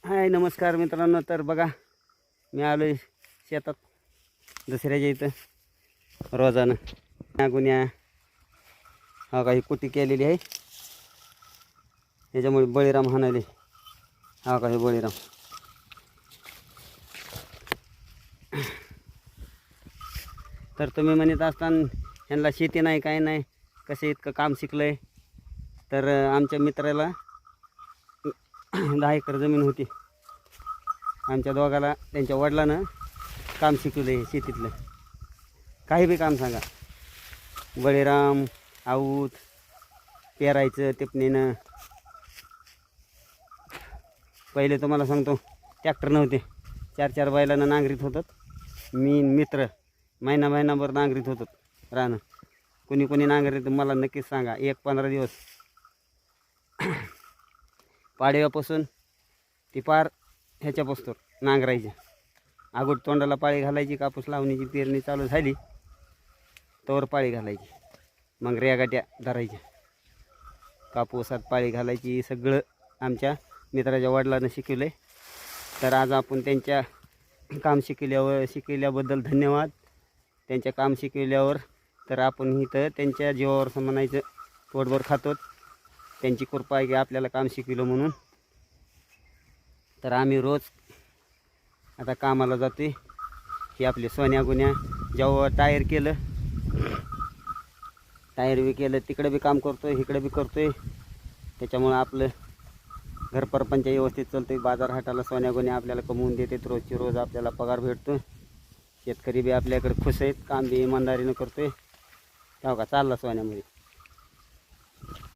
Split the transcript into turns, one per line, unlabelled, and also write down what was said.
हाय नमस्कार मित्रांनो. तर बघा मी आलो आहे शेतात दसऱ्याच्या इथं रोजानं गुन्ह्या हा काही कुटी केलेली आहे. त्याच्यामुळे बळीराम हाणाले. हा काही बळीराम तर तुम्ही म्हणत असताना ह्यांना शेती नाही काय नाही कसे इतकं काम शिकलं आहे. तर आमच्या मित्राला 10 एकर जमीन होती. आमच्या दोघाला त्यांच्या वडिलांनं काम शिकवलं आहे शेतीतलं. काही बी काम सांगा, बळीराम आऊत पेरायचं टिपणीनं. पहिले तुम्हाला सांगतो ट्रॅक्टर नव्हते, 4 बैलांना नांगरीत होतात. मी मित्र महिनाभर नांगरीत होतात रानं. कोणी नांगरीत मला नक्कीच सांगा. 15 दिवस पाडव्यापासून ती पार ह्याच्यापासून नांगरायच्या. अगोदर तोंडाला पाळी घालायची, कापूस लावणीची पेरणी चालू झाली तोवर पाळी घालायची, मग रेगाट्या धरायच्या, कापूसात पाळी घालायची. सगळं आमच्या मित्राच्या वडिलांनं शिकवलं आहे. तर आज आपण त्यांच्या काम शिकवल्याबद्दल धन्यवाद. त्यांच्या काम शिकवल्यावर तर आपण इथं त्यांच्या जीवावर म्हणायचं पोटभर खातो. त्यांची कृपा आहे की आपल्याला काम शिकवलं म्हणून. तर आम्ही रोज आता कामाला जातो. ही आपली सोन्या गुन्ह्या जेव्हा टायर केलं, टायर बी केलं, तिकडे बी काम करतो आहे, इकडे बी करतो आहे. त्याच्यामुळं आपलं घरपरपंच व्यवस्थित चालतो आहे. बाजार हाटाला सोन्या गुन्ह्या आपल्याला कमवून देते. रोजची रोज आपल्याला पगार भेटतो. शेतकरी बी आपल्याकडे खुश आहेत, काम बी इमानदारीनं करतो आहे. तेव्हा का चालला सोन्यामध्ये.